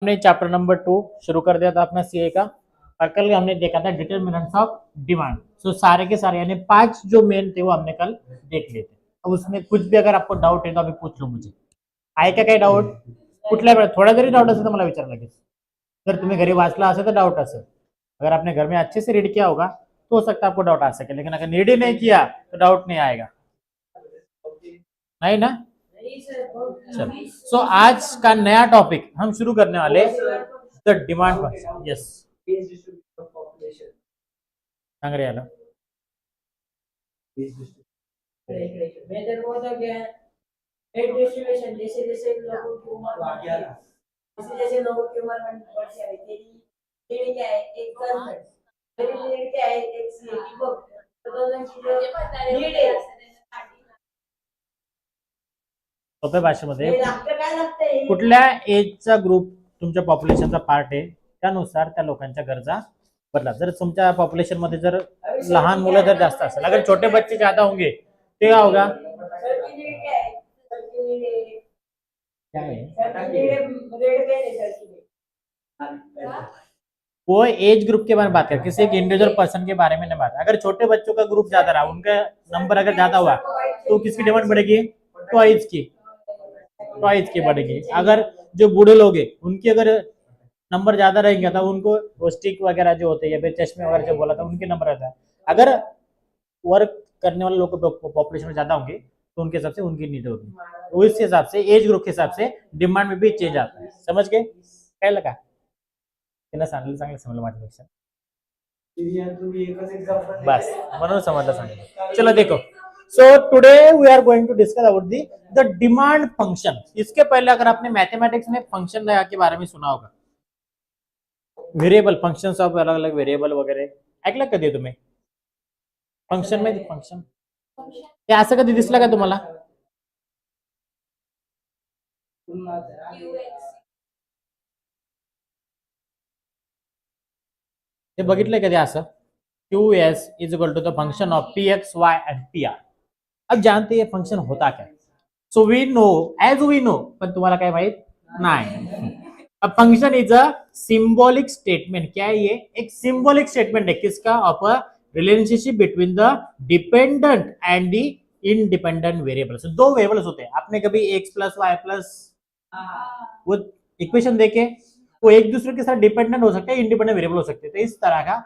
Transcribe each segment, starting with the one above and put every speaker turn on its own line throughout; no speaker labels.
हमने chapter number 2 शुरू कर दिया था अपना सीए का, और कल हमने देखा था डिटरमिनेंट्स ऑफ डिमांड। सो सारे के सारे यानी 5 जो मेन थे वो हमने कल देख लिए थे। अब उसमें कुछ भी अगर आपको डाउट है तो अभी पूछ लो मुझे। आहे का काही डाऊट? कुठल्या वेळेत थोडा जरी डाऊट असेल तर मला विचारा लगेच। जर तुम्ही घरी वाचला असेल तर डाउट असेल, अगर आपने घर में अच्छे से रीड किया होगा तो हो सकता है आपको डाउट आ सके, लेकिन अगर रीड ही नहीं किया तो डाउट नहीं आएगा, नहीं ना? चलो, सो आज का नया टॉपिक हम शुरू करने वाले द डिमांड फंक्शन। यस, सांग रे याला।
मेथड बहुत हो गया है। रेट डिस्ट्रीब्यूशन जैसे जैसे लोगों की उम्र बढ़ती है, जैसे जैसे लोगों की उम्र बढ़ती है, तेरी नीड क्या है? एक गर्लफ्रेंड। मेरी नीड क्या है? एक स्लीपिंग बुक। तो दोनों की जो नीड है,
सोप्या भाषेमध्ये
हे आपल्याला काय लागतंय?
कुठल्या एजचा ग्रुप तुमच्या पॉप्युलेशनचा पार्ट आहे त्यानुसार त्या लोकांच्या गरजा बदला। जर तुमच्या पॉप्युलेशन मध्ये जर लहान मुलं जर जास्त असेल, अगर छोटे बच्चे ज्यादा होंगे तो क्या होगा?
सर की नीड क्या है? सर की नीड है,
क्या है?
सर की नीड रेड पेन है सर की नीड।
वो एज ग्रुप के बारे में बात कर, किसी एक इंडिविजुअल पर्सन के बारे में नहीं बात। अगर छोटे बच्चों का ग्रुप ज्यादा रहा, उनका नंबर अगर ज्यादा हुआ तो किसकी डिमांड बढ़ेगी? टॉयज की बढ़ेगी। अगर जो बूढ़े लोग हैं उनकी अगर नंबर ज्यादा रहेंगे तो उनको वो स्टिक वगैरह जो होते हैं या फिर चश्मे वगैरह जो बोला था उनके नंबर रहता है। अगर वर्क करने वाले लोग पॉपुलेशन में ज्यादा होंगे तो उनके हिसाब से उनकी नीड होगी, तो इस हिसाब से एज ग्रुप के हिसाब से डिमांड में भी चेंज आता है। समझ गए? काय लगा त्यांना सांगितलं, चांगलं समजलं माझ्यापेक्षा, बस म्हणून समजलं सांगितलं। चलो देखो, so today we are going to discuss about the demand function. इसके पहले अगर आपने मैथमेटिक्स में फंक्शन के बारे में सुना होगा, व्हेरिएबल फंक्शन्स ऑफ अलग अलग व्हेरिएबल वगैरे ऐकलं कधी तुम्ही? फंक्शन में फंक्शन ते असं कधी दिसलं का तुम्हाला? ते बघितलंय कधी असं? Q S is equal to the function of P X Y and P R. अब जानते हैं फंक्शन होता क्या? So we know, as we know, पण तुम्हाला काय माहित नाही। अब function is a symbolic statement. क्या है ये? एक सिंबॉलिक स्टेटमेंट है किसका? Of a relationship between the dependent and the independent variables. दो वेरिएबल्स होते हैं, आपने कभी एक्स प्लस वाई प्लस वो इक्वेशन देखे, वो एक दूसरे के साथ डिपेंडेंट हो सकते हैं, इंडिपेंडेंट वेरिएबल हो सकते हैं। तो इस तरह का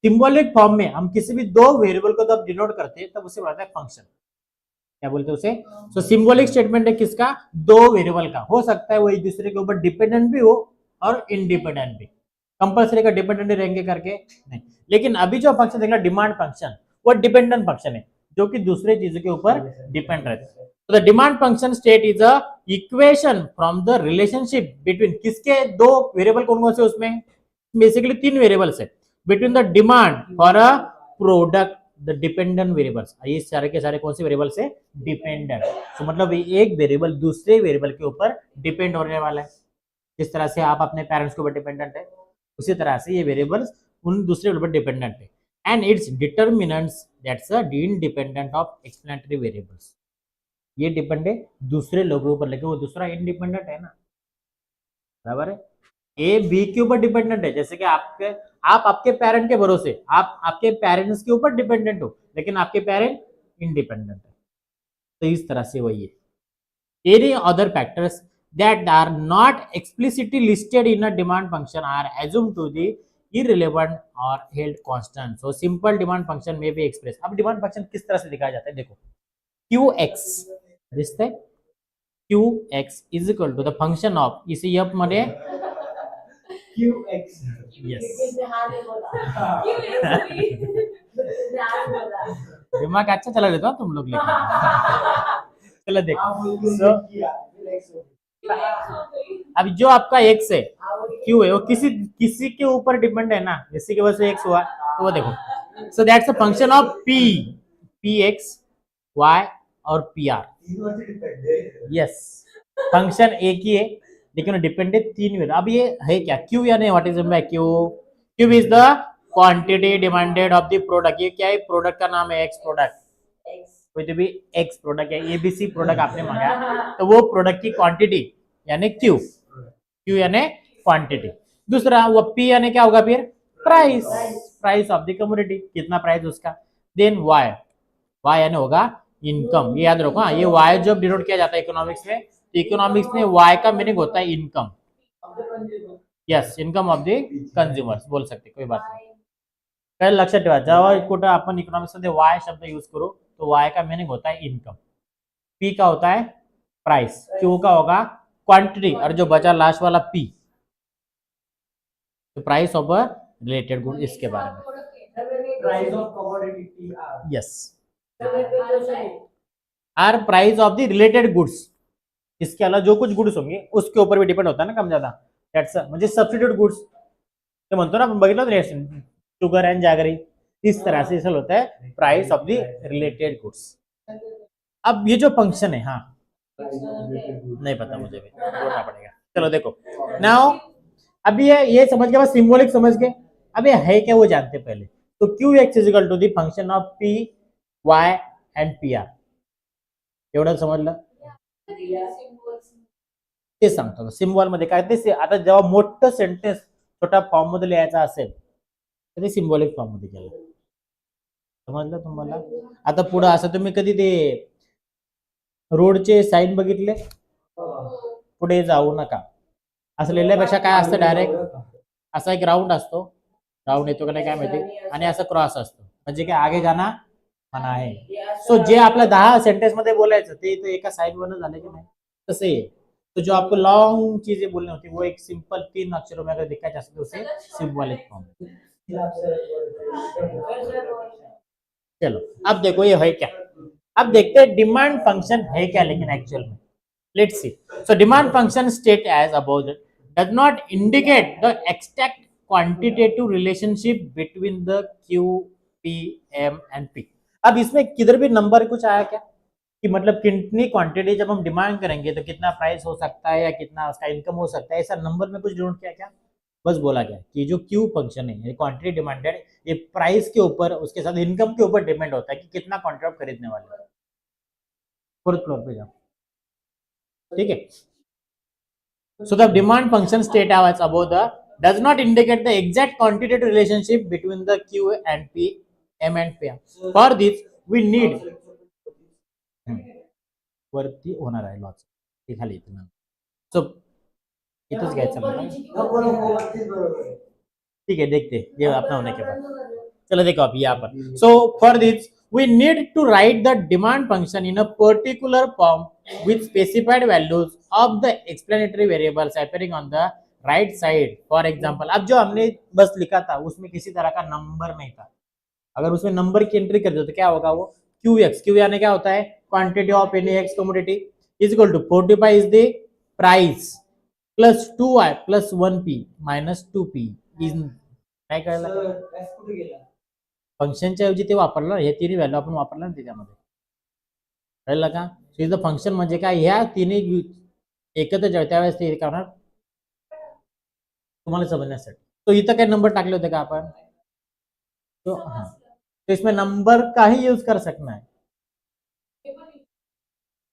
सिंबॉलिक फॉर्म में हम किसी भी दो वेरिएबल को जब डिनोट करते हैं तब उसे बोलते हैं फंक्शन। क्या बोलते हैं उसे? सो सिंबॉलिक स्टेटमेंट है किसका? दो वेरिएबल का। हो सकता है वो एक दूसरे के ऊपर डिपेंडेंट भी हो और इंडिपेंडेंट भी। कंपल्सरी का डिपेंडेंट रहेंगे करके नहीं, लेकिन अभी जो फंक्शन देखना डिमांड फंक्शन, वो डिपेंडेंट फंक्शन है जो कि दूसरे चीजों के ऊपर डिपेंड रहता है। तो the demand function state is a equation from the relationship between किसके? दो वेरिएबल कौन कौन से? उसमें बेसिकली 3 वेरिएबल्स है between the demand for a product the dependent variables. ये सारे के सारे कौन से वेरिएबल्स है? डिपेंडेंट। तो मतलब एक वेरिएबल दूसरे वेरिएबल के ऊपर डिपेंड होने वाला है। जिस तरह से आप अपने पेरेंट्स के ऊपर डिपेंडेंट है, उसी तरह से ये वेरिएबल्स उन दूसरे वेरिएबल पर डिपेंडेंट है। And it's determinants that's a independent of explanatory variables. ये डिपेंड है दूसरे लोगों के ऊपर, लेकिन वो दूसरा इंडिपेंडेंट है ना, बराबर है। ए बी के ऊपर डिपेंडेंट है, जैसे कि आप आपके पेरेंट के भरोसे, आप आपके पेरेंट्स के ऊपर डिपेंडेंट हो, लेकिन आपके पेरेंट इंडिपेंडेंट है। तो इस तरह से वही है। Any other factors that are not explicitly listed in a demand function are assumed to be irrelevant or held constant. So simple demand function may be expressed। अब demand function किस तरह से दिखाया जाता है? देखो, qx दिसते qx is equal to the function of, इसे f मध्ये
QX
yes
QX
दिमाग अच्छा चला लेता तुम लोग, लेकिन चलो देखो। so, अब जो आपका x है, q है, वो किसी किसी के ऊपर डिपेंड है ना, किसी के वजह से x हुआ, तो वो देखो। So that's a function of p, px y और pr। यस, फंक्शन एक ही है लेकिन डिपेंड है 3 वेरिएबल। अब ये है क्या? q यानी what is q? q is the quantity demanded of the product. ये क्या है? प्रोडक्ट का नाम है, x प्रोडक्ट। कोई तो भी एक्स प्रोडक्ट है, एबीसी प्रोडक्ट आपने मंगाया, तो वो प्रोडक्ट की क्वांटिटी यानी क्यू, क्यू यानी क्वांटिटी। दूसरा वो पी यानी क्या होगा फिर price, price of the commodity, कितना प्राइस उसका। देन वाई, वाई यानी होगा इनकम। ये याद रखो, ये वाई जब डिनोट किया जाता है इकोनॉमिक्स में, तो इकोनॉमिक्स में वाई का मीनिंग होता है income. Yes, income of the consumers बोल सकते, कोई बात नाही। काय लक्षात ठेवा, जेव्हा कुठं आपण इकोनॉमिक्स मध्ये वाय शब्द यूज करू तो वाय का मीनिंग होता है इनकम, पी का होता है प्राइस, क्यू का होगा क्वांटिटी, और जो बचा लास्ट वाला पी तो price of a related good, इसके बारे में।
Price of commodity
yes, or price of the related goods, इसके अलावा जो कुछ गुड्स होंगे उसके ऊपर भी डिपेंड होता है ना कम ज्यादा, दॅट्स म्हणजे सबस्टिट्यूट गुड्स ते म्हणतो ना आपण, बघितलं होतं शुगर एंड जैगरी, इस तरह से इसल होता है price of the related goods. अब ये जो फंक्शन है, हाँ नहीं पता मुझे भी, ढूंढना पड़ेगा। चलो देखो नाउ, अभी ये समझ गए, बस सिंबॉलिक समझ गए। अब ये है क्या वो जानते पहले। तो Q X is equal to the function of P Y and P R, एवढं समजलं? ते सांगतो सिम्बॉल मध्ये काय ते, आता जेव्हा मोठं सेंटेन्स छोट्या फॉर्म मध्ये लिहायचं असेल तर ते सिम्बॉलिक फॉर्म मध्ये केलं, समजलं तुम्हाला? आता पुढे असं तुम्ही कधी ते रोडचे साईन बघितले, पुढे जाऊ नका असं लिहिल्यापेक्षा काय असतं, डायरेक्ट असा एक राऊंड असतो, राऊंड येतो का नाही काय माहिती, आणि असं क्रॉस असतो, म्हणजे काय आगे जाना मना आहे। सो जे आपल्या 10 सेंटेन्स मध्ये बोलायचं ते तो एका साइड वर झालं की नाही, तसं आहे। तो जो आपको लॉन्ग चीजें बोलनी होती वो एक सिंपल 3 अक्षरों में अगर दिखा जा सके उसे सिंबॉलिक फॉर्म। चलो अब देखो ये है क्या, अब देखते हैं डिमांड फंक्शन है क्या लेकिन एक्चुअल में। Let's see. So demand function state as above does not indicate the exact quantitative relationship between the Q P M and P. अब इसमें किधर भी नंबर कुछ आया क्या, कि मतलब कितनी क्वांटिटी जब हम डिमांड करेंगे तो कितना प्राइस हो सकता है या कितना उसका इनकम हो सकता है, ऐसा नंबर में कुछ डिनोट किया क्या? बस बोला गया कि जो क्यू फंक्शन है ये क्वांटिटी डिमांडेड, ये प्राइस के ऊपर उसके साथ इनकम के ऊपर डिपेंड होता है कि कितना क्वांटिटी आप खरीदने वाले हैं। फोर्थ फ्लोर पे जाओ, ठीक है। So the demand function state as above the does not indicate the exact quantitative relationship between the Q and P, M and P. For this, we need वरती होणार आहे लॉस, ते खाली इथं, सो इथंच घ्यायचं मला, ठीक है देखते ये अपना होने के बाद। चलो देखो अब यहाँ पर, so for this we need to write the demand function in a particular form with specified values of the explanatory variables appearing on the right side. For example, अब जो हमने बस लिखा था उसमें किसी तरह का नंबर नहीं था, अगर उसमें नंबर की एंट्री कर दो तो क्या होगा, वो क्यू एक्स, क्यू यानी क्या होता है quantity of any X commodity is equal to 45 is the price plus 2y plus 1p minus 2p is, काय कळलं? फंक्शनच्या ऐवजी ते वापरलं, हे तिन्ही व्हॅल्यू आपण वापरलं ना त्याच्यामध्ये, कळलं का? सो इज द फंक्शन म्हणजे काय, ह्या तिन्ही एकत्र जेव्हा त्यावेळेस ते करणार तुम्हाला समजण्यासाठी। तो इथं काय नंबर टाकले होते का आपण, तो हाँ, तो इसमें नंबर का ही यूज कर सकना है,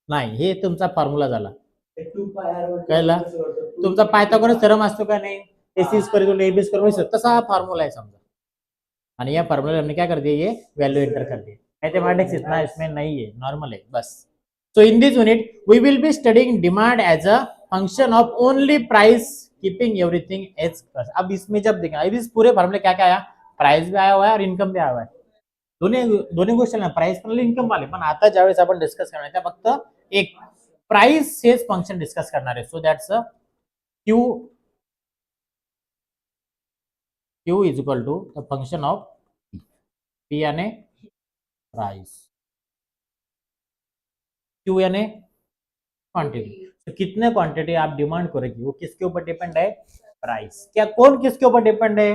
नाही हे तुमचा फॉर्म्युला झाला, कळला? तुमचा पायथागोरस थेरम असतो का नाही, AC स्क्वायर AB स्क्वायर तसा हा फॉर्म्युला है समझा, आणि या फॉर्मूला हमने क्या कर दिया, ये वैल्यू एंटर कर दी। मैथमेटिक्स इतना इसमें नहीं है, नॉर्मल है बस। So in this unit we will be studying demand as a function of only price keeping everything as. अब इसमें जब देखा इस पूरे फॉर्मूले क्या क्या आया, प्राइस भी आया हुआ है और इनकम भी आया हुआ है, दोन्ही गोष्टी ना, प्राइस पण इनकम वाले, पण आता ज्यावेळेस आपण डिस्कस करणार त्या फक्त एक प्राइस सेज फंक्शन डिस्कस करणार आहे। So that's Q Q is equal to the function of P यानी प्राइस, Q यानी क्वांटिटी। तो कितने क्वांटिटी आप डिमांड करेगी वो किसके ऊपर डिपेंड है, प्राइस। क्या कौन किसके ऊपर डिपेंड है,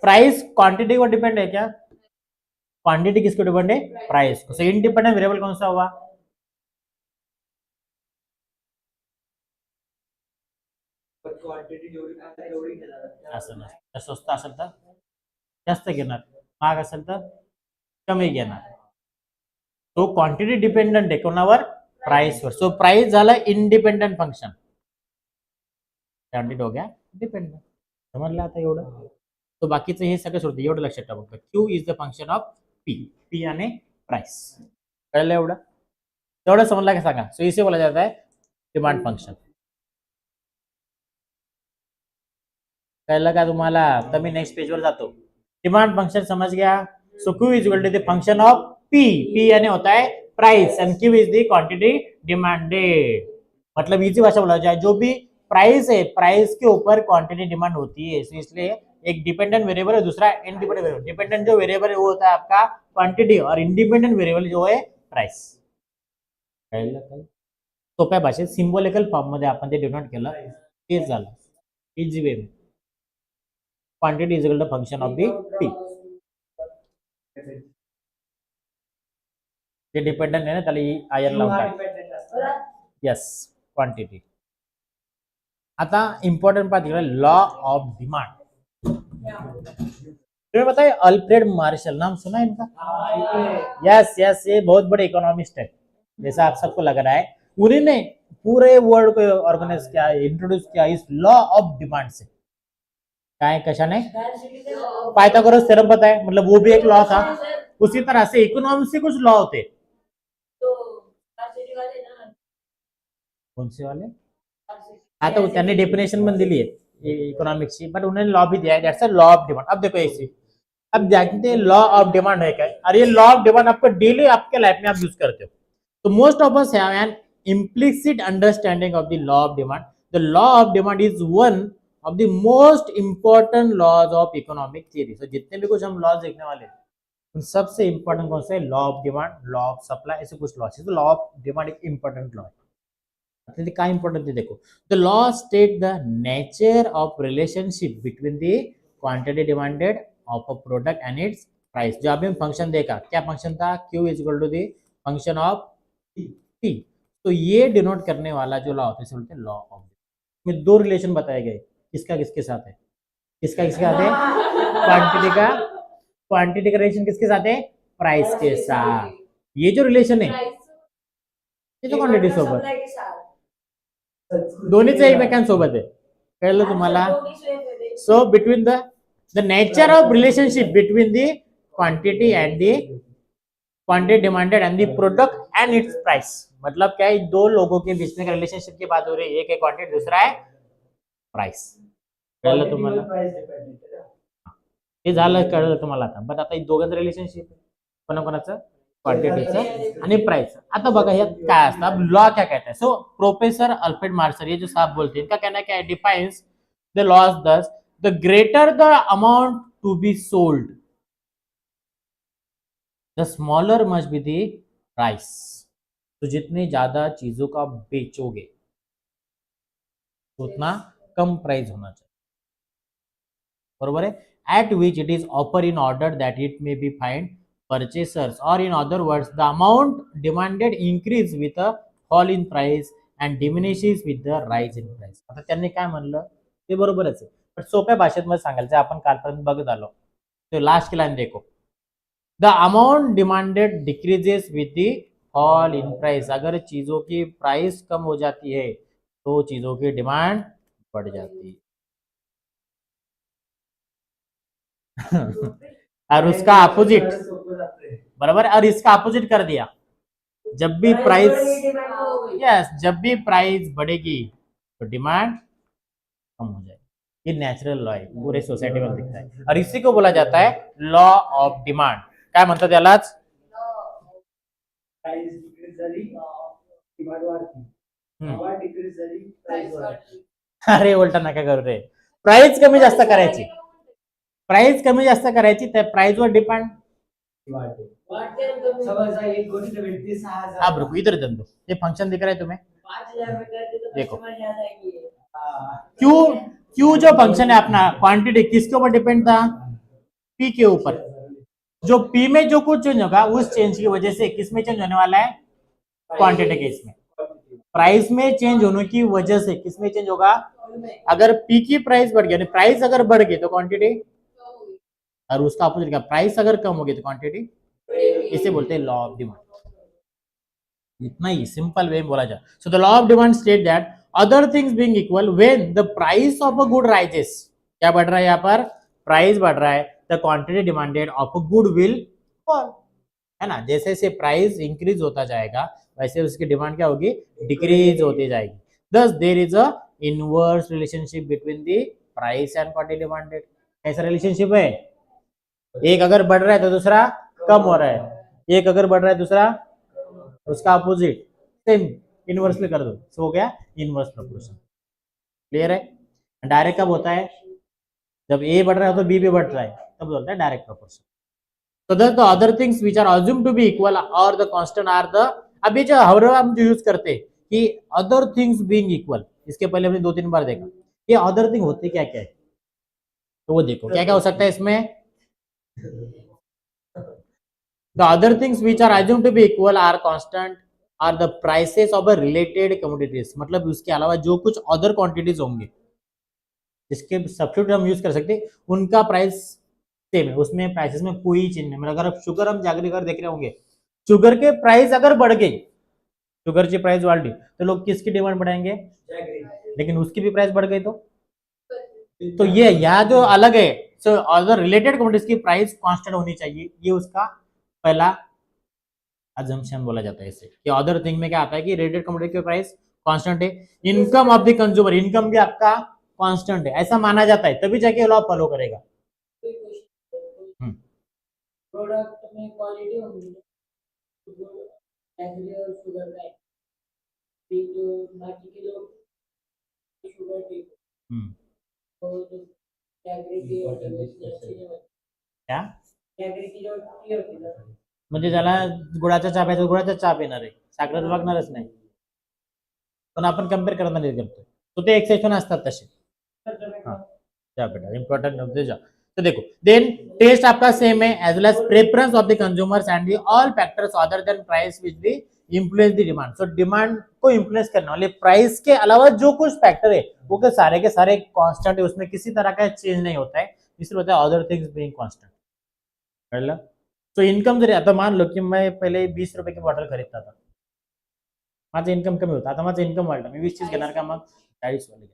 प्राइस क्वांटिटी को डिपेंड है क्या, क्वांटिटी किसको डिपेंड है, प्राइस को। सो इंडिपेंडेंट वेरिएबल कौन सा हुआ, असं नसतं, स्वस्त असेल तर जास्त घेणार, महाग असेल तर कमी घेणार। तो क्वांटिटी डिपेंडेंट आहे कोणावर, प्राइस वर। सो प्राइस झाला इंडिपेंडेंट फंक्शन, हो गया। डिपेंडंट. समजलं आता एवढं. तो बाकीचं हे सगळं सोडतं, एवढं लक्षात ठेवा फक्त. Q is the function of P. P आणि प्राइस. कळलं एवढं? तेवढं समजलं का सांगा. सो इसे बोला जाता है डिमांड फंक्शन. कळलं का तुम्हाला? तर मी नेक्स्ट पेजवर जातो. डिमांड फंक्शन समझ गया. So Q is equal to the function of P. P यानी होता है price and Q is the quantity demanded. मतलब इजी भाषा बोला जाए, जो भी प्राइस है, प्राइस के ऊपर क्वांटिटी डिमांड होती है. इसलिए एक डिपेंडेंट वेरिएबल है, दूसरा इंडिपेंडेंट वेरिएबल. डिपेंडेंट जो वेरिएबल है वो होता है आपका क्वांटिटी और इंडिपेंडेंट वेरिएबल जो है प्राइस. कळलं का? सोप्या भाषेत सिम्बॉलिकल फॉर्म मध्ये आपण ते डिनोट केलं, तेच झालं easy way. Quantity is equal to function of the P. जे डिपेंडंट आहे ना त्याला आयन लावतात. Yes, quantity. आता इम्पॉर्टंट बात इकडे लॉ ऑफ डिमांड. तुम्हें पता है अल्फ्रेड मार्शल, नाम सुना है इनका? यस यस, ये बहुत बड़े इकोनॉमिस्ट है, जैसा आप सबको लग रहा है. उन्होंने पूरे वर्ल्ड को ऑर्गेनाइज किया, इंट्रोड्यूस किया इस लॉ ऑफ डिमांड से. काय कशाने? पाइथागोरस थ्योरम पता है, मतलब वो भी एक लॉ था. उसी तरह से इकोनॉमिक्स से कुछ लॉ होते. कौन से वाले? आता त्यांनी डेफिनेशन पण दिली आहे इकोनॉमिक्सची, बट उन्होंने लॉ भी दिया है. That's a law of demand. अब देखो ऐसे, अब जानते हैं लॉ ऑफ डिमांड है क्या. और ये लॉ ऑफ डिमांड आपको डेली आपके लाइफ में आप यूज करते हो. तो most of us have an implicit understanding of the law of demand. The law of demand is one of the most important laws of economic theory. So जितने भी कुछ हम लॉज देखने वाले हैं उन सबसे इंपॉर्टेंट कौन सा है? Law of demand, law of supply, ऐसे कुछ लॉज. तो लॉ ऑफ डिमांड एक इंपॉर्टेंट लॉ है. मतलब काय इंपॉर्टेंट है देखो. The law state the nature of relationship between the quantity demanded of a product and its price. जो अभी हम फंक्शन देखा, क्या फंक्शन था? Q is equal to the function of P. तो ये डिनोट करने वाला जो लॉ होता है बोलते हैं लॉ ऑफ. में दो रिलेशन बताए गए, किसका किसके साथ है? किसका किसके साथ है? क्वांटिटी का. क्वांटिटी का रिलेशन किसके साथ है? प्राइस के साथ. ये जो रिलेशन है ये तो क्वांटिटी सोबत, दोन्हीच एकमेकांसोबत आहे. कळलं तुम्हाला? So between the nature of relationship between the quantity and the quantity demanded and the product and its price. मतलब क्या है? दो लोगों के बीच में रिलेशनशिप की बात हो रही है. एक है क्वांटिटी, दूसरा है प्राइस. कळलं तुम्हाला? हे झालं, कळलं तुम्हाला आता. बट आता दोघांचं रिलेशनशिप कोणाकोणाचं? क्वांटिटीचं आणि प्राइस. आता बघा यात काय असतं, लॉ क्या कहता है. सो प्रोफेसर अल्फ्रेड मार्शल ये जो साहब बोलते हैं, इनका कहना क्या है? Defines the laws thus, the greater the amount to be sold, the smaller must be the price. तो जितने ज्यादा चीजों का बेचोगे उतना कम प्राइस होना चाहिए. बरोबर है. Eight which it is offer in order that it may be find purchasers, or in other words the amount demanded increase with a fall in price and diminishes with the rise in price. आता त्यांनी काय म्हणलं ते बरोबरच आहे, पण सोप्या भाषेत मध्ये सांगायचं आपण कालपर्यंत बघत आलो. तो लास्ट की लाइन देखो, the amount demanded decreases with the fall in price. अगर चीजों की प्राइस कम हो जाती है तो चीजों की डिमांड बढ़ जाती है. और उसका अपोजिट, बराबर. और इसका अपोजिट कर दिया, जब भी प्राइस, यस, जब भी प्राइस बढ़ेगी तो डिमांड कम हो जाएगी. ये नेचुरल लॉ है, पूरे सोसाइटी में दिखता है. और इसी को बोला जाता है लॉ ऑफ डिमांड. काय म्हणतात यालाच? अरे उलटा नका करू रे. प्राइस कमी जास्त करायची, प्राइस कमी जास्त करायची, त्या प्राइस वर डिपेंड. आप रुको, इधर दे दो. ये फंक्शन दिख रहा है तुम्हें? देखो क्यू, क्यू जो फंक्शन है अपना क्वांटिटी किसके ऊपर डिपेंड था? पी के ऊपर. जो पी में जो कुछ चेंज होगा उस चेंज की वजह से किस में चेंज होने वाला है? क्वांटिटी के इसमें. प्राइस में चेंज होने की वजह से किस में चेंज होगा? अगर पी की प्राइस बढ़ गई, प्राइस अगर बढ़ गई तो क्वांटिटी, और उसका अपोजिट क्या? प्राइस अगर कम होगी तो क्वांटिटी. इसे बोलते हैं लॉ ऑफ डिमांड. इतना ही सिंपल वे में बोला जाए. So the law of demand state that other things being equal when the price of a good rises, क्या बढ़ रहा है यहाँ पर, प्राइस बढ़ रहा है, the quantity demanded of a good will fall, है ना। जैसे जैसे प्राइस इंक्रीज होता जाएगा वैसे उसकी डिमांड क्या होगी, डिक्रीज होती जाएगी। Thus there is an inverse relationship between the price and quantity demanded. ऐसा रिलेशनशिप है, एक अगर बढ़ रहा है तो दूसरा कम हो रहा है, एक अगर बढ़ रहा है दूसरा उसका अपोजिट, सेम इनवर्सली कर दो, तो हो गया इनवर्स प्रोपोर्शन। क्लियर है। डायरेक्ट कब होता है, जब ए बढ़ रहा है तो बी भी बढ़ रहा है, तब बोलता है direct proportion. So thus the other things which are assumed to be equal or the constant are the, अभी जो however हम जो यूज करते हैं कि other things being equal, इसके पहले हमने 2-3 बार देखा ये other thing होते क्या क्या है, तो वो देखो क्या क्या हो सकता है इसमें। The other things which are assumed to be equal are constant are the prices of a related commodities, मतलब उसके अलावा जो कुछ other quantities होंगे जिसके सब्स्टिट्यूट हम यूज कर सकते हैं उनका प्राइस सेम है, उसमें प्राइसेस में कोई चेंज नहीं। मतलब अगर शुगर हम जागृत कर देख रहे होंगे, शुगर के प्राइस अगर बढ़ गई, शुगर की प्राइस वाढली तो लोग किसकी डिमांड बढ़ाएंगे, लेकिन उसकी भी प्राइस बढ़ गई तो ये यहाँ जो अलग है, सो अदर रिलेटेड कमोडिटीज की प्राइस कांस्टेंट होनी चाहिए, ये उसका पहला अजम्पशन बोला जाता है इसे, कि अदर थिंग में क्या आता है कि रिलेटेड कमोडिटी की प्राइस कांस्टेंट है, income of the consumer, income भी आपका कांस्टेंट है, ऐसा माना जाता है, तभी जाके लॉ फॉलो करेगा।
प्रोडक्ट में क्वालिटी होगी और शुगर का जो बाकी के लोग शुगर ठीक तो जो कैगरी और
क्या
कैगरी जो टी होती है
म्हणजे ज्याला गुळाचा चहा प्यायचा गुळाचा चहा पिणार आहे, साखरेचं बघणारच नाही, पण आपण कम्पेअर करणार नाही करतोय, तो ते एक्सेप्शन असतात तसे। जा बेटा इंपॉर्टेंट होते जा, तो देखो देन टेस्ट आपका सेम है as well as preference of the consumers and the all factors other than price which the influence the demand. So demand को इन्फ्लुएंस करने वाले प्राइस के अलावा जो कुछ फैक्टर है वो के सारे कांस्टेंट है, उसमें किसी तरह का चेंज नहीं होता है, इसलिए होता है अदर थिंग्स बीइंग कांस्टेंट। कळलं। सो इनकम जरी आता मान लो की मैं पहले 20 रुपये की बॉटल खरीदता था, माझं इन्कम कमी होता, आता माझं इन्कम वाढलं, मी 20 घेणार का मग 40 वाले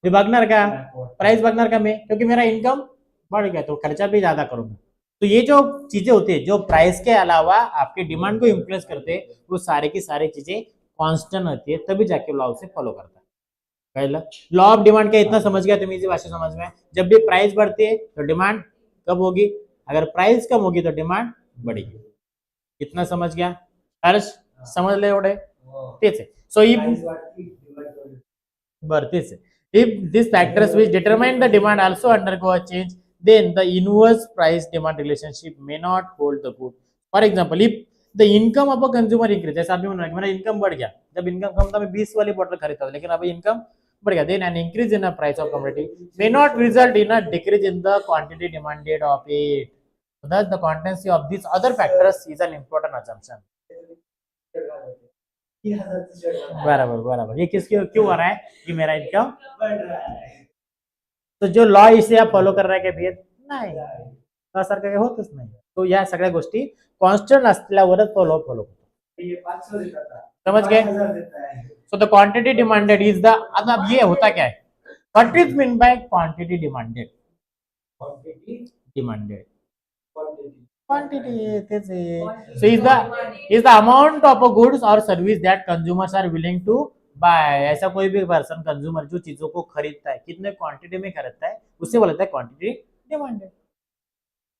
मी बघणार का, प्राइस बघणार का मैं, क्योंकि मेरा इनकम बढ़ गया तो खर्चा भी ज्यादा करूंगा। तो ये जो चीजें होती है जो प्राइस के अलावा आपके डिमांड को इन्फ्लुएंस करते हैं वो सारे की सारी चीजें कांस्टेंट होती है, तभी जाके लॉ से फॉलो करता है। पहला लॉ ऑफ डिमांड का इतना समझ गया तुम, इजी भाषा समझ में, जब भी प्राइस बढ़ती है तो डिमांड कब होगी, अगर प्राइस कम होगी तो डिमांड बढ़ेगी। इतना समझ गया हर्ष, समझ ले एवढे तेच आहे। सो तेच आहे, if these factors which determine the demand also undergo a change, then the inverse price demand relationship may not hold the good। For example, if the income of a consumer increase, जैसा आपने बोला कि मेरा income बढ़ गया, जब income कम था मैं 20 वाली बोतल खरीदता था, लेकिन अभी इनकम बढ़ गया, then an increase in the price of commodity may not result in a decrease in the quantity demanded of it। Thus the constancy of these other factors is an important assumption। बराबर बराबर, ये किसके क्यों हो रहा है कि मेरा इनकम बढ़ रहा है, तो जो लॉ इसे आप फॉलो कर रहा है का भेद नाही, सारखं काही होतच नाही, तो या सगळ्या गोष्टी कॉन्स्टंट असल्यावरच तो लॉ फॉलो करतो। समझ गए। सो the quantity demanded is the, अब ये होता क्या है, what is mean by quantity demanded, demanded quantity तेच आहे, so is the amount of a goods or service that consumers are willing to buy। ऐसा कोई भी पर्सन कंज्यूमर जो चीजों को खरीदता है कितने क्वांटिटी में खरीदता है उसे बोला जाता है quantity demanded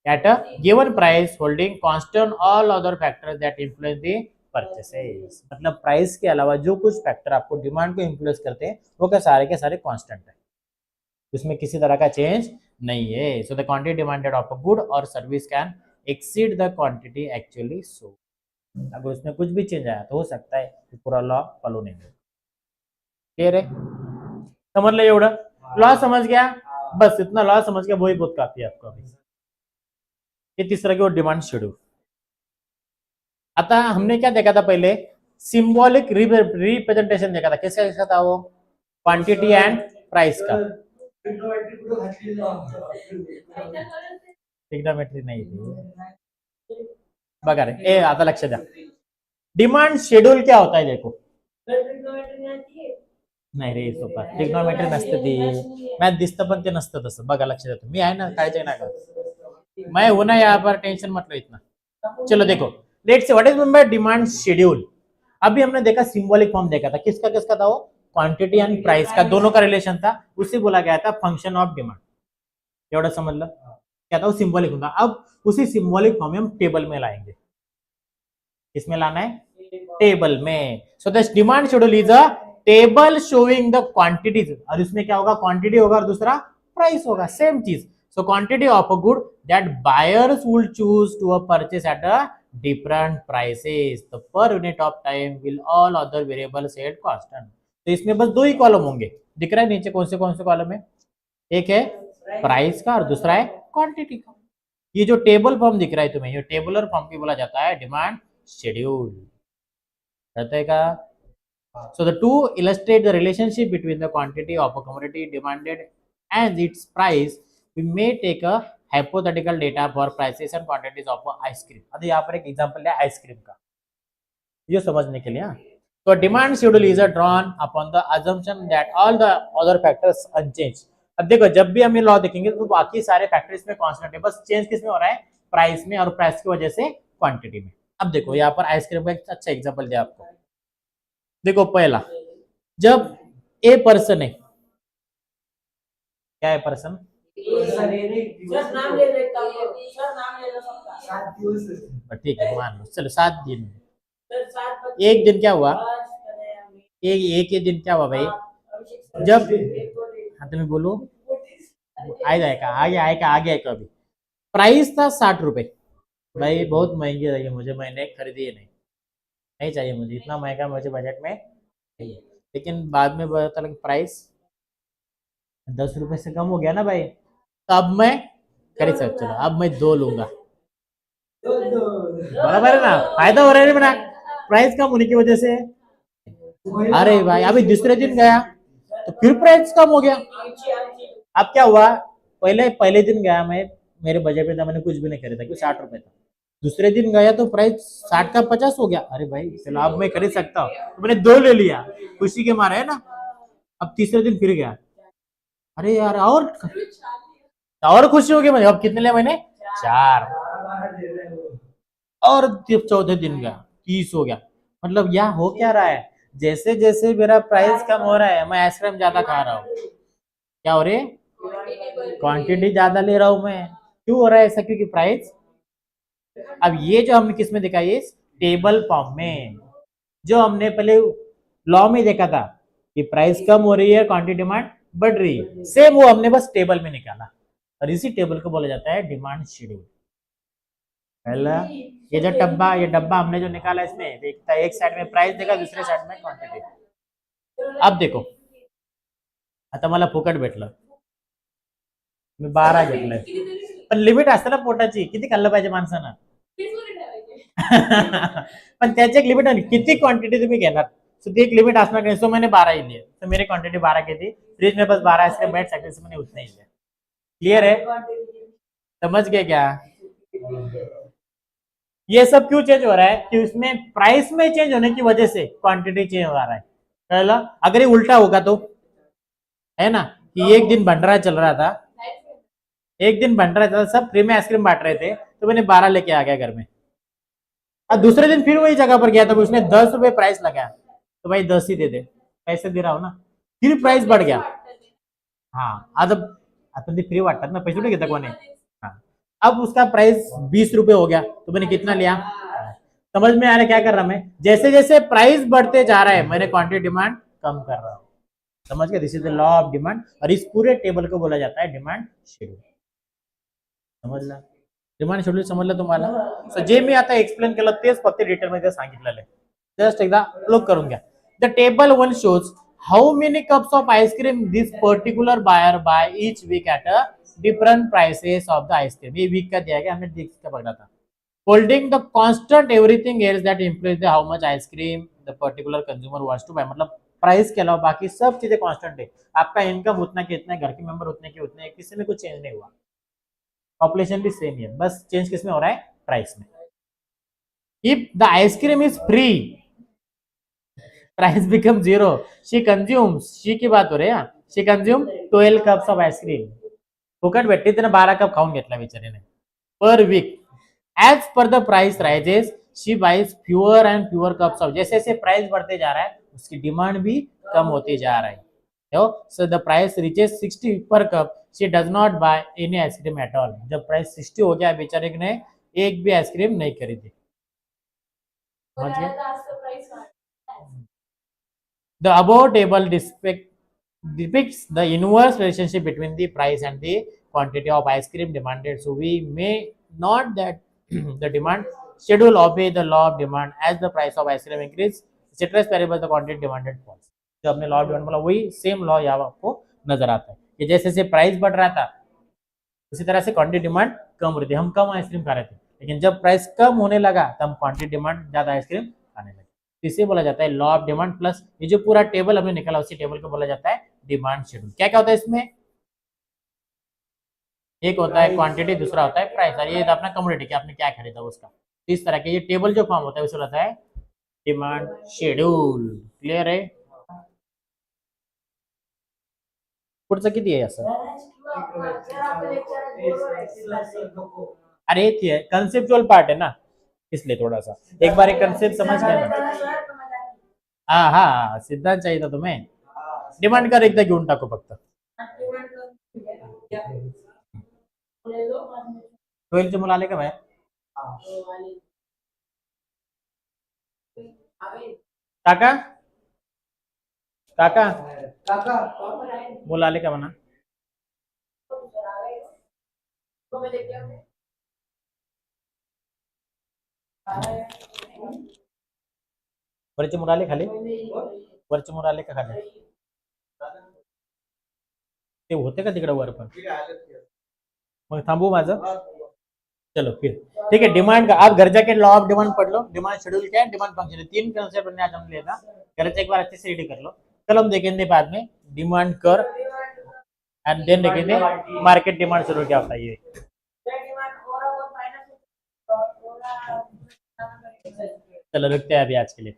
at a given price holding constant all other factors that influence the purchases. मतलब प्राइस के अलावा जो कुछ फैक्टर आपको डिमांड को इन्फ्लुएंस करते हैं वो क्या सारे के सारे कांस्टेंट है, उसमें किसी तरह का चेंज नहीं है। So the quantity demanded of a good और service can exceed the quantity actually so. अगर उसमें कुछ भी चेंज आया तो हो सकता है कि पूरा लॉ फॉलो नहीं हो। क्लियर है, समझ लो एवढं लॉ समझ गया, बस इतना लॉ समझ गया वही बहुत काफी है आपको। ये तीसरा की ओर डिमांड शेड्यूल। आता हमने क्या देखा था पहले, सिंबॉलिक रिप्रेजेंटेशन देखा था, किसका किसका था वो, क्वांटिटी एंड प्राइस का। ट्रिग्नोमेट्री नाही थी, बघा रे, ए आता लक्ष द्या, डिमांड शेड्यूल क्या होता है देखो,
ट्रिग्नोमेट्री नाही आती है?
नाही रे सोपा ट्रिग्नॉमेट्री नसतं ती मॅथ दिसतं पण ते नसतं तसं बघा लक्षात येतो मी आहे ना काळजी नाही करत मैं हूं ना यहाँ पर टेंशन मत लो इतना चलो देखो let's say what is mean by demand schedule अभी हमने देखा सिंबॉलिक फॉर्म देखा था किसका किसका था वो क्वांटिटी एंड प्राइस का दोनों का रिलेशन था उसे बोला गया था फंक्शन ऑफ डिमांड एवढं समजलं क्या था वो सिंबॉलिक होगा अब उसी सिंबॉलिक फॉर्म में हम टेबल में लाएंगे किसमें लाना है टेबल में सो the demand schedule is a table showing the quantities और इसमें क्या होगा क्वांटिटी होगा और दूसरा प्राइस होगा सेम चीज so quantity of a good that buyers will choose to a purchase at a different prices the per unit of time will all other variable set constant तो इसमें बस दो ही कॉलम होंगे दिख रहा है नीचे कौन से कॉलम है एक है प्राइस का और दूसरा है क्वांटिटी का ये जो टेबल फॉर्म दिख रहा है तुम्हें ये टेबुलर फॉर्म की बोला जाता है डिमांड शेड्यूल रहता है का so the two illustrate the relationship between the quantity of a commodity demanded and its price we may take a hypothetical data for prices and quantities of a ice cream अब यहाँ पर एक example लिया ice cream का ये समझने के लिए हाँ तो demand schedule is drawn upon the assumption that all the other factors unchanged अब देखो जब भी हम ये लॉ देखेंगे तो बाकी सारे फैक्टर इसमें कांस्टेंट है बस चेंज किसमें हो रहा है प्राइस में और प्राइस की वजह से क्वांटिटी में अब देखो यहाँ पर आइसक्रीम का एक अच्छा एग्जांपल दिया आपको देखो पहला जब ए पर्सन है क्या है पर्सन
सर नाम ले लो एक काम करो सर नाम ले लो सबका
ठीक है मान लो चलो 7 दिन
सर 7
एक दिन क्या हुआ एक ही दिन क्या हुआ भाई जब हाँ तुम्हें बोलो आगे आएगा अभी प्राइस था 60 रुपए भाई बहुत महंगी लगी मुझे मैंने खरीदी नहीं चाहिए मुझे इतना महंगा मुझे बजट में चाहिए लेकिन बाद में पता लगा प्राइस 10 रुपए से कम हो गया ना भाई तो अब मैं खरीद सकता चलो अब मैं 2 लूंगा बराबर है ना फायदा हो रहा है मेरा प्राइस कम होने की वजह से अरे भाई अभी दूसरे दिन गया तो फिर प्राइस कम हो गया अब क्या हुआ पहले दिन गया मैं मेरे बजट में था मैंने कुछ भी नहीं खरीदा क्योंकि 60 रुपए था दूसरे दिन गया तो प्राइस 60 का 50 हो गया अरे भाई चलो अब मैं खरीद सकता हूँ तो मैंने 2 ले लिया खुशी के मारे है ना अब तीसरे दिन फिर गया अरे यार और खुशी हो गई मुझे अब कितने लिया मैंने 4 और चौथे दिन गया 30 हो गया मतलब यहाँ हो क्या रहा है जैसे जैसे मेरा प्राइस कम हो रहा है मैं आइसक्रीम ज्यादा खा रहा हूँ क्या हो रही क्वांटिटी ज्यादा ले रहा हूं मैं क्यों हो रहा है ऐसा क्योंकि प्राइस अब ये जो हमने किसमें देखा ये टेबल फॉर्म में जो हमने पहले लॉ में देखा था कि प्राइस कम हो रही है क्वांटिटी डिमांड बढ़ रही है सेम वो हमने बस टेबल में निकाला और इसी टेबल को बोला जाता है डिमांड शेड्यूल पहला ये डब्बा हमने जो निकाला इसमें एक साइड में प्राइस देखा दूसरे साइड में क्वांटिटी अब देखो आता मला फुकट भेटलं मी 12 घेतलंय पण लिमिट असतं ना पोटाची किती खाल्लं पाहिजे माणसानं पण त्याची एक लिमिट आहे किती क्वांटिटी तुम्ही घेणार सो ती एक लिमिट असणार नाही सो मैंने 12 ही लिए तो मेरी क्वांटिटी 12 की थी फ्रिज में बस 12 इसलिए बैठ सकते इसमें मैंने उतना ही लिया क्लियर है समझ गए क्या ये सब क्यों चेंज हो रहा है कि उसमें प्राइस में चेंज होने की वजह से क्वांटिटी चेंज हो रहा है पहला अगर ये उल्टा होगा तो है ना कि एक दिन भंडारा चल रहा था एक दिन भंडारा चल सब फ्री में आइसक्रीम बांट रहे थे तो मैंने 12 लेके आ गया घर में और दूसरे दिन फिर वही जगह पर गया तो उसने 10 रुपए प्राइस लगाया तो भाई 10 ही दे दे पैसे दे रहा हूँ ना फिर प्राइस बढ़ गया हाँ आता ते फ्री वाटतात ना पैसे घेता कोणी हाँ अब उसका प्राइस 20 रुपए हो गया तो मैंने कितना लिया समझ में आ रहा है क्या कर रहा मैं जैसे जैसे प्राइस बढ़ते जा रहा है मैंने क्वांटिटी डिमांड कम कर रहा हूँ समझ गया this is the law of demand और इस पूरे टेबल को बोला जाता है डिमांड शेड्यूल समजलं डिमांड शेड्यूल समजलं तुम्हाला सो जे मी आता एक्सप्लेन केलं तेच फक्त डिटेल मध्ये सांगितलेलं आहे जस्ट एकदा लोक करून घ्या the table one shows how many cups of ice cream this particular buyer buy each week at a different prices of the ice cream ये वीक का दिया गया हमने वीक का पकड़ा था holding the constant everything else that implies the how much ice cream the particular consumer wants to buy मतलब price के अलावा बाकी सब चीजें कांस्टेंट है आपका इनकम उतना के इतना घर के मेंबर उतने के उतने किसी में कुछ चेंज नहीं हुआ पॉपुलेशन भी सेम है बस चेंज किसमें हो रहा है प्राइस में if the ice cream is free price become 0. She consumes, she की बात हो रही है. She consume 12 cups of ice cream. फुकट भेटली त्याने 12 कप खाऊन घेतला बिचारीने per week. As per the price rises she buys fewer and fewer cups of. जैसे जैसे प्राइस बढ़ते जा रहा है उसकी डिमांड भी कम होती जा रही है. सो द प्राइस रीचेस 60 पर cup, she does not by any ice cream at all. जब प्राइस 60 हो गया बेचारे ने एक भी आइसक्रीम नहीं खरीदी. समझ गए? The above table depicts the inverse relationship between the price and the quantity of ice cream demanded. So we may note that the demand schedule obey the law of demand. As the price of ice cream increase, ceteris paribus the quantity demanded falls. जो हमने law of demand बोला वही same law यहाँ आपको नजर आता है कि जैसे जैसे प्राइस बढ़ रहा था उसी तरह से क्वांटिटी डिमांड कम हो रही थी. हम कम आइसक्रीम खा रहे थे लेकिन जब प्राइस कम होने लगा तब क्वांटिटी डिमांड ज्यादा आइसक्रीम खाने लगे. इसे बोला जाता है लॉ ऑफ डिमांड प्लस ये जो पूरा टेबल हमने निकाला उसी टेबल को बोला जाता है डिमांड शेड्यूल. क्या क्या होता है इसमें? एक होता है क्वांटिटी, दूसरा होता है प्राइस और ये अपना कमोडिटी कि आपने क्या खरीदा उसका. इस तरह के ये टेबल जो फॉर्म होता है उसे होता है डिमांड शेड्यूल. क्लियर है? पुढचं किती आहे असं? अरे ये कंसेप्चुअल पार्ट है ना इसलिए थोड़ा सा एक बार एक कंसेप्ट समझ गया ना. हाँ हाँ सिद्धांत चाहिए था तुम्हें. डिमांड कर एकदा घेऊन टाकू फक्त. 12 चे मुलं आले का बाहेर? काका काका मुलं आले का म्हणा? वरचे मुलं आले खाली? वरचे मुलं आले का खाली? ते होते का तिकडे वर पण? मग थांबू माझं? चलो फिर ठीक है. डिमांड का आप घर जाके लॉ ऑफ डिमांड पढ़ लो. डिमांड शेड्यूल क्या है, डिमांड फंक्शन है. 3 कंसेप्ट हमने आज हम लेना घर से एक बार अच्छे से रेडी कर लो. कल हम देखेंगे बाद में डिमांड कर एंड देन देखेंगे मार्केट डिमांड शेड्यूल क्या होता है ये. चलो रुकते हैं अभी आज के लिए.